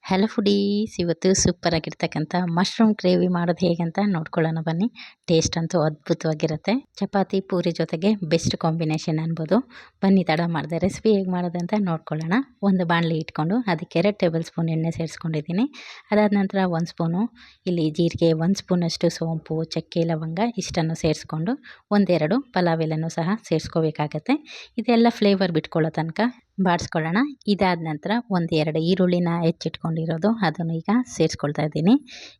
Hello foodies, ಇವತ್ತು super ಆಗಿರ್ತಕ್ಕಂಥ mushroom gravy ಮಾಡೋದು ಹೇಗೆ ಅಂತ ನೋಡ್ಕೊಳ್ಳೋಣ ಬನ್ನಿ. ಟೇಸ್ಟ್ ಅಂತೂ ಅದ್ಭುತವಾಗಿರುತ್ತೆ. ಚಪಾತಿ ಪೂರಿ ಜೊತೆಗೆ ಬೆಸ್ಟ್ ಕಾಂಬಿನೇಷನ್ ಅನ್ಬೋದು. ಬನ್ನಿ ತಡ ಮಾಡಿದೆ ರೆಸಿಪಿ ಹೇಗೆ ಮಾಡೋದು ಅಂತ ನೋಡ್ಕೊಳ್ಳೋಣ. ಒಂದು ಬಾಣಲಿ ಇಟ್ಕೊಂಡು ಅದಕ್ಕೆ 2 ಟೇಬಲ್ ಸ್ಪೂನ್ ಎಣ್ಣೆ ಸೇರಿಸ್ಕೊಂಡಿದ್ದೀನಿ. ಅದಾದ ನಂತರ 1 ಸ್ಪೂನು ಇಲ್ಲಿ ಜೀರಿಗೆ, 1 ಸ್ಪೂನಷ್ಟು ಸೋಂಪು, ಚಕ್ಕೆ, ಲವಂಗ ಇಷ್ಟನ್ನು ಸೇರಿಸ್ಕೊಂಡು 1-2 ಪಲಾವ್ ಎಲೆನೂ ಸಹ ಸೇರಿಸ್ಕೋಬೇಕಾಗತ್ತೆ. ಇದೆಲ್ಲ ಫ್ಲೇವರ್ ಬಿಟ್ಕೊಳ್ಳೋ ತನಕ ಬಾಡಿಸ್ಕೊಳ್ಳೋಣ. ಇದಾದ ನಂತರ 1-2 ಈರುಳ್ಳಿನ ಹೆಚ್ಚಿಟ್ಕೊಂಡಿರೋದು ಅದನ್ನು ಈಗ ಸೇರಿಸ್ಕೊಳ್ತಾ ಇದ್ದೀನಿ.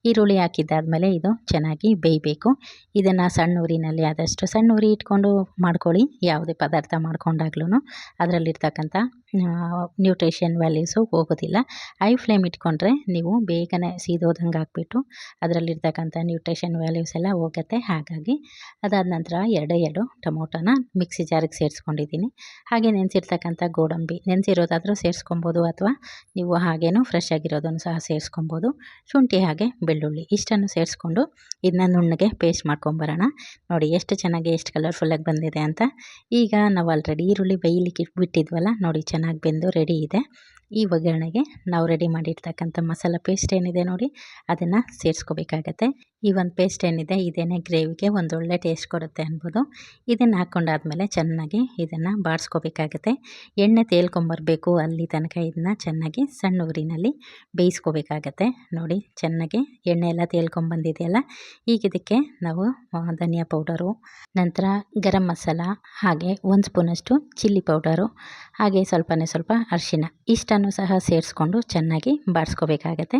ಈರುಳ್ಳಿ ಹಾಕಿದ್ದಾದಮೇಲೆ ಇದು ಚೆನ್ನಾಗಿ ಬೇಯಬೇಕು. ಇದನ್ನು ಸಣ್ಣ ಉರಿನಲ್ಲಿ ಆದಷ್ಟು ಸಣ್ಣ ಉರಿ ಇಟ್ಕೊಂಡು ಮಾಡ್ಕೊಳ್ಳಿ. ಯಾವುದೇ ಪದಾರ್ಥ ಮಾಡ್ಕೊಂಡಾಗ್ಲೂ ಅದರಲ್ಲಿರ್ತಕ್ಕಂಥ ನ್ಯೂಟ್ರಿಷನ್ ವ್ಯಾಲ್ಯೂಸು ಹೋಗೋದಿಲ್ಲ. ಹೈ ಫ್ಲೇಮ್ ಇಟ್ಕೊಂಡ್ರೆ ನೀವು ಬೇಗನೆ ಸೀದೋದಂಗೆ ಹಾಕ್ಬಿಟ್ಟು ಅದರಲ್ಲಿರ್ತಕ್ಕಂಥ ನ್ಯೂಟ್ರಿಷನ್ ವ್ಯಾಲ್ಯೂಸ್ ಎಲ್ಲ ಹೋಗುತ್ತೆ. ಹಾಗಾಗಿ ಅದಾದ ನಂತರ 2 ಟೊಮೊಟೊನ ಮಿಕ್ಸಿ ಜಾರಿಗೆ ಸೇರಿಸ್ಕೊಂಡಿದ್ದೀನಿ. ಹಾಗೆ ನೆನೆಸಿರ್ತಕ್ಕಂಥ ಗೋಡಂಬಿ ನೆನೆಸಿರೋದಾದರೂ ಸೇರಿಸ್ಕೊಬೋದು, ಅಥವಾ ನೀವು ಹಾಗೇನೂ ಫ್ರೆಶ್ ಆಗಿರೋದನ್ನು ಸಹ ಸೇರಿಸ್ಕೊಬೋದು. ಶುಂಠಿ ಹಾಗೆ ಬೆಳ್ಳುಳ್ಳಿ ಇಷ್ಟನ್ನು ಸೇರಿಸ್ಕೊಂಡು ಇದನ್ನ ನುಣ್ಣಗೆ ಪೇಸ್ಟ್ ಮಾಡ್ಕೊಂಬರೋಣ. ನೋಡಿ ಎಷ್ಟು ಚೆನ್ನಾಗಿ ಎಷ್ಟು ಕಲರ್ಫುಲ್ಲಾಗಿ ಬಂದಿದೆ ಅಂತ. ಈಗ ನಾವು ಆಲ್ರೆಡಿ ಈರುಳ್ಳಿ ಬೇಯಲಿಕ್ಕೆ ಬಿಟ್ಟಿದ್ವಲ್ಲ, ನೋಡಿ ಚೆನ್ನಾಗಿ ಬೆಂದು ರೆಡಿ ಇದೆ. ಈ ಒಗ್ಗರಣೆಗೆ ನಾವು ರೆಡಿ ಮಾಡಿರ್ತಕ್ಕಂಥ ಮಸಾಲ ಪೇಸ್ಟ್ ಏನಿದೆ ನೋಡಿ ಅದನ್ನು ಸೇರಿಸ್ಕೋಬೇಕಾಗತ್ತೆ. ಈ ಒಂದು ಪೇಸ್ಟ್ ಏನಿದೆ ಇದೇನೇ ಗ್ರೇವಿಗೆ ಒಂದೊಳ್ಳೆ ಟೇಸ್ಟ್ ಕೊಡುತ್ತೆ ಅನ್ಬೋದು. ಇದನ್ನು ಹಾಕ್ಕೊಂಡಾದ್ಮೇಲೆ ಚೆನ್ನಾಗಿ ಇದನ್ನು ಬಾಡಿಸ್ಕೋಬೇಕಾಗತ್ತೆ. ಎಣ್ಣೆ ತೇಲ್ಕೊಂಬರಬೇಕು, ಅಲ್ಲಿ ತನಕ ಇದನ್ನ ಚೆನ್ನಾಗಿ ಸಣ್ಣ ಉರಿನಲ್ಲಿ ಬೇಯಿಸ್ಕೋಬೇಕಾಗತ್ತೆ. ನೋಡಿ ಚೆನ್ನಾಗಿ ಎಣ್ಣೆ ಎಲ್ಲ ತೇಲ್ಕೊಂಬಂದಿದೆಯಲ್ಲ. ಈಗ ಇದಕ್ಕೆ ನಾವು ಧನಿಯಾ ಪೌಡರು, ನಂತರ ಗರಂ ಮಸಾಲ, ಹಾಗೆ 1 ಸ್ಪೂನಷ್ಟು ಚಿಲ್ಲಿ ಪೌಡರು, ಹಾಗೆ ಸ್ವಲ್ಪನೇ ಸ್ವಲ್ಪ ಅರಿಶಿನ ಇಷ್ಟನ್ನು ಸಹ ಸೇರಿಸ್ಕೊಂಡು ಚೆನ್ನಾಗಿ ಬಾಡಿಸ್ಕೋಬೇಕಾಗತ್ತೆ.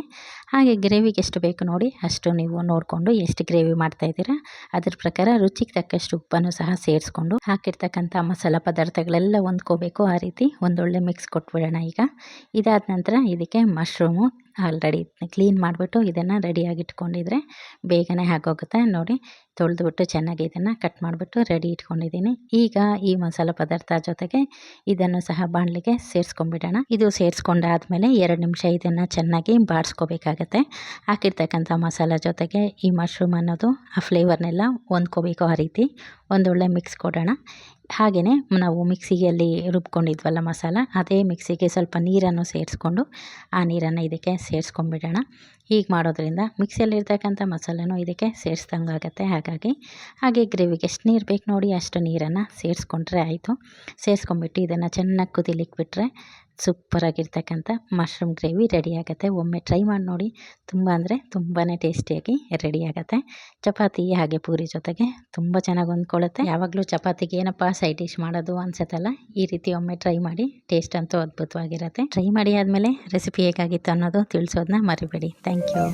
ಹಾಗೆ ಗ್ರೇವಿಗೆ ಎಷ್ಟು ಬೇಕು ನೋಡಿ ಅಷ್ಟು ನೀವು ನೋಡಿಕೊಂಡು ಎಷ್ಟು ಗ್ರೇವಿ ಮಾಡ್ತಾಯಿದ್ದೀರಾ ಅದ್ರ ಪ್ರಕಾರ ರುಚಿಗೆ ತಕ್ಕಷ್ಟು ಉಪ್ಪನ್ನು ಸಹ ಸೇರಿಸ್ಕೊಂಡು ಹಾಕಿರ್ತಕ್ಕಂಥ ಮಸಾಲ ಪದಾರ್ಥಗಳೆಲ್ಲ ಹೊಂದ್ಕೋಬೇಕು. ಆ ರೀತಿ ಒಂದೊಳ್ಳೆ ಮಿಕ್ಸ್ ಕೊಟ್ಬಿಡೋಣ. ಈಗ ಇದಾದ ನಂತರ ಇದಕ್ಕೆ ಮಶ್ರೂಮು ಆಲ್ರೆಡಿ ಕ್ಲೀನ್ ಮಾಡಿಬಿಟ್ಟು ಇದನ್ನು ರೆಡಿಯಾಗಿ ಇಟ್ಕೊಂಡಿದ್ರೆ ಬೇಗನೆ ಆಗೋಗುತ್ತೆ. ನೋಡಿ ತೊಳೆದ್ಬಿಟ್ಟು ಚೆನ್ನಾಗಿ ಇದನ್ನು ಕಟ್ ಮಾಡಿಬಿಟ್ಟು ರೆಡಿ ಇಟ್ಕೊಂಡಿದ್ದೀನಿ. ಈಗ ಈ ಮಸಾಲ ಪದಾರ್ಥ ಜೊತೆಗೆ ಇದನ್ನು ಸಹ ಬಾಣಲಿಗೆ ಸೇರಿಸ್ಕೊಂಡ್ಬಿಡೋಣ. ಇದು ಸೇರಿಸ್ಕೊಂಡಾದ್ಮೇಲೆ 2 ನಿಮಿಷ ಇದನ್ನು ಚೆನ್ನಾಗಿ ಬಾಡಿಸ್ಕೋಬೇಕಾಗತ್ತೆ. ಹಾಕಿರ್ತಕ್ಕಂಥ ಮಸಾಲ ಜೊತೆಗೆ ಈ ಮಶ್ರೂಮ್ ಅನ್ನೋದು ಆ ಫ್ಲೇವರ್ನೆಲ್ಲ ಹೊಂದ್ಕೋಬೇಕು. ಆ ರೀತಿ ಒಂದೊಳ್ಳೆ ಮಿಕ್ಸ್ ಕೊಡೋಣ. ಹಾಗೆಯೇ ನಾವು ಮಿಕ್ಸಿಯಲ್ಲಿ ರುಬ್ಕೊಂಡಿದ್ವಲ್ಲ ಮಸಾಲ, ಅದೇ ಮಿಕ್ಸಿಗೆ ಸ್ವಲ್ಪ ನೀರನ್ನು ಸೇರಿಸ್ಕೊಂಡು ಆ ನೀರನ್ನು ಇದಕ್ಕೆ ಸೇರಿಸ್ಕೊಂಡ್ಬಿಡೋಣ. ಹೀಗೆ ಮಾಡೋದ್ರಿಂದ ಮಿಕ್ಸಿಯಲ್ಲಿರ್ತಕ್ಕಂಥ ಮಸಾಲೆನೂ ಇದಕ್ಕೆ ಸೇರಿಸ್ದಂಗಾಗತ್ತೆ. ಹಾಗೆ ಗ್ರೇವಿಗೆ ಎಷ್ಟು ನೀರು ಬೇಕು ನೋಡಿ ಅಷ್ಟು ನೀರನ್ನು ಸೇರಿಸ್ಕೊಂಡ್ರೆ ಆಯಿತು. ಸೇರಿಸ್ಕೊಂಡ್ಬಿಟ್ಟು ಇದನ್ನು ಚೆನ್ನಾಗಿ ಕುದಿಲಿಕ್ಕೆ ಬಿಟ್ಟರೆ ಸೂಪರಾಗಿರ್ತಕ್ಕಂಥ ಮಶ್ರೂಮ್ ಗ್ರೇವಿ ರೆಡಿ ಆಗುತ್ತೆ. ಒಮ್ಮೆ ಟ್ರೈ ಮಾಡಿ ನೋಡಿ, ತುಂಬ ಅಂದರೆ ತುಂಬಾ ಟೇಸ್ಟಿಯಾಗಿ ರೆಡಿ ಆಗುತ್ತೆ. ಚಪಾತಿ ಹಾಗೆ ಪೂರಿ ಜೊತೆಗೆ ತುಂಬ ಚೆನ್ನಾಗಿ ಹೊಂದ್ಕೊಳ್ಳುತ್ತೆ. ಯಾವಾಗಲೂ ಚಪಾತಿಗೆ ಏನಪ್ಪ ಸೈಡ್ ಡಿಶ್ ಮಾಡೋದು ಅನ್ಸುತ್ತಲ್ಲ, ಈ ರೀತಿ ಒಮ್ಮೆ ಟ್ರೈ ಮಾಡಿ. ಟೇಸ್ಟ್ ಅಂತೂ ಅದ್ಭುತವಾಗಿರುತ್ತೆ. ಟ್ರೈ ಮಾಡಿ ಆದಮೇಲೆ ರೆಸಿಪಿ ಹೇಗಾಗಿತ್ತು ಅನ್ನೋದು ತಿಳಿಸೋದನ್ನ ಮರಿಬೇಡಿ. Thank you.